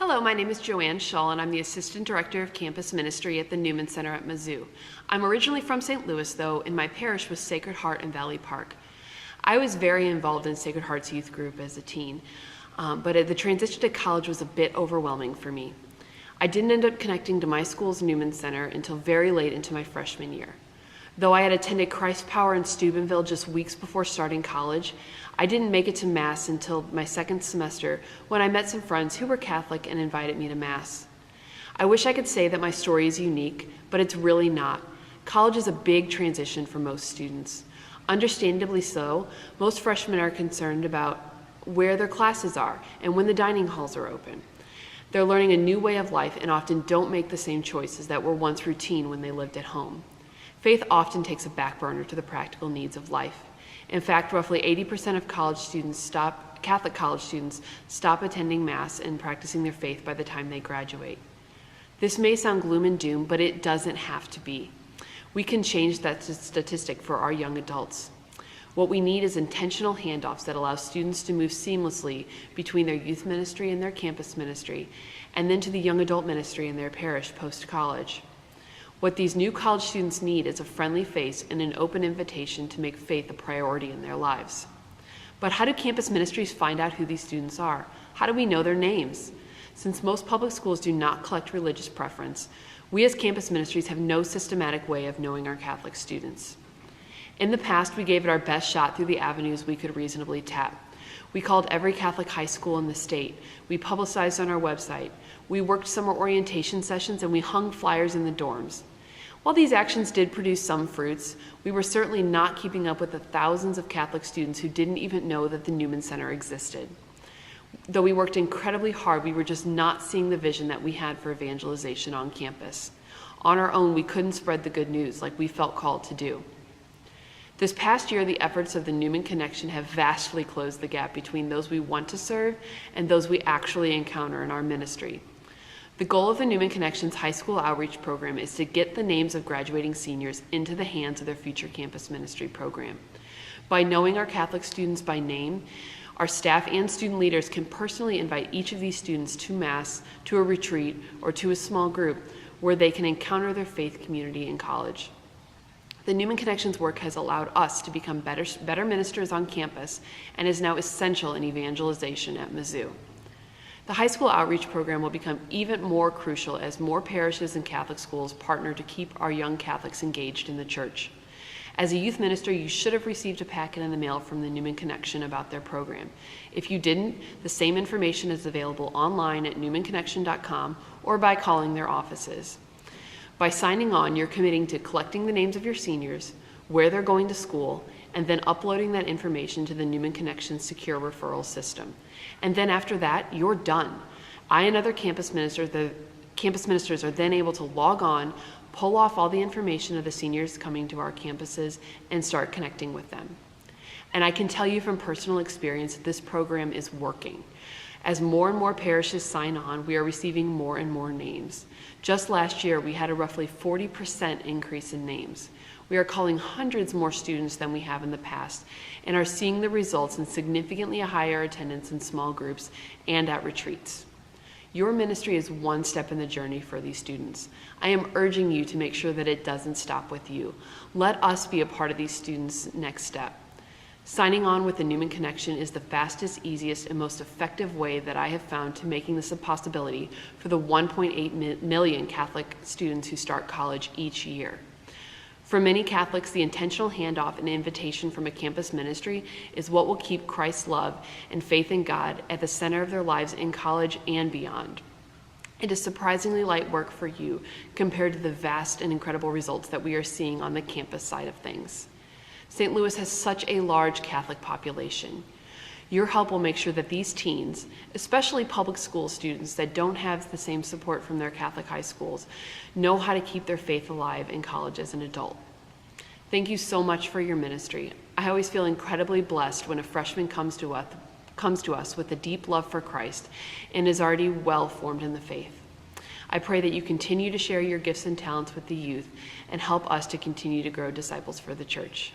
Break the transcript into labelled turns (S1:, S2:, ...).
S1: Hello, my name is JoAnn Shull, and I'm the Assistant Director of Campus Ministry at the Newman Center at Mizzou. I'm originally from St. Louis, though, and my parish was Sacred Heart in Valley Park. I was very involved in Sacred Heart's youth group as a teen, but the transition to college was a bit overwhelming for me. I didn't end up connecting to my school's Newman Center until very late into my freshman year. Though I had attended Christ Power in Steubenville just weeks before starting college, I didn't make it to Mass until my second semester when I met some friends who were Catholic and invited me to Mass. I wish I could say that my story is unique, but it's really not. College is a big transition for most students. Understandably so, most freshmen are concerned about where their classes are and when the dining halls are open. They're learning a new way of life and often don't make the same choices that were once routine when they lived at home. Faith often takes a back burner to the practical needs of life. In fact, roughly 80% of Catholic college students stop attending Mass and practicing their faith by the time they graduate. This may sound gloom and doom, but it doesn't have to be. We can change that statistic for our young adults. What we need is intentional handoffs that allow students to move seamlessly between their youth ministry and their campus ministry, and then to the young adult ministry in their parish post-college. What these new college students need is a friendly face and an open invitation to make faith a priority in their lives. But how do campus ministries find out who these students are? How do we know their names? Since most public schools do not collect religious preference, we as campus ministries have no systematic way of knowing our Catholic students. In the past, we gave it our best shot through the avenues we could reasonably tap. We called every Catholic high school in the state. We publicized on our website. We worked summer orientation sessions, and we hung flyers in the dorms. While these actions did produce some fruits, we were certainly not keeping up with the thousands of Catholic students who didn't even know that the Newman Center existed. Though we worked incredibly hard, we were just not seeing the vision that we had for evangelization on campus. On our own, we couldn't spread the good news like we felt called to do. This past year, the efforts of the Newman Connection have vastly closed the gap between those we want to serve and those we actually encounter in our ministry. The goal of the Newman Connection's high school outreach program is to get the names of graduating seniors into the hands of their future campus ministry program. By knowing our Catholic students by name, our staff and student leaders can personally invite each of these students to Mass, to a retreat, or to a small group where they can encounter their faith community in college. The Newman Connection's work has allowed us to become better ministers on campus and is now essential in evangelization at Mizzou. The high school outreach program will become even more crucial as more parishes and Catholic schools partner to keep our young Catholics engaged in the church. As a youth minister, you should have received a packet in the mail from the Newman Connection about their program. If you didn't, the same information is available online at newmanconnection.com or by calling their offices. By signing on, you're committing to collecting the names of your seniors, where they're going to school, and then uploading that information to the Newman Connection's secure referral system. And then after that, you're done. I and other campus ministers are then able to log on, pull off all the information of the seniors coming to our campuses, and start connecting with them. And I can tell you from personal experience that this program is working. As more and more parishes sign on, we are receiving more and more names. Just last year, we had a roughly 40% increase in names. We are calling hundreds more students than we have in the past and are seeing the results in significantly higher attendance in small groups and at retreats. Your ministry is one step in the journey for these students. I am urging you to make sure that it doesn't stop with you. Let us be a part of these students' next step. Signing on with the Newman Connection is the fastest, easiest, and most effective way that I have found to making this a possibility for the 1.8 million Catholic students who start college each year. For many Catholics, the intentional handoff and invitation from a campus ministry is what will keep Christ's love and faith in God at the center of their lives in college and beyond. It is surprisingly light work for you compared to the vast and incredible results that we are seeing on the campus side of things. St. Louis has such a large Catholic population. Your help will make sure that these teens, especially public school students that don't have the same support from their Catholic high schools, know how to keep their faith alive in college as an adult. Thank you so much for your ministry. I always feel incredibly blessed when a freshman comes to us with a deep love for Christ and is already well formed in the faith. I pray that you continue to share your gifts and talents with the youth and help us to continue to grow disciples for the church.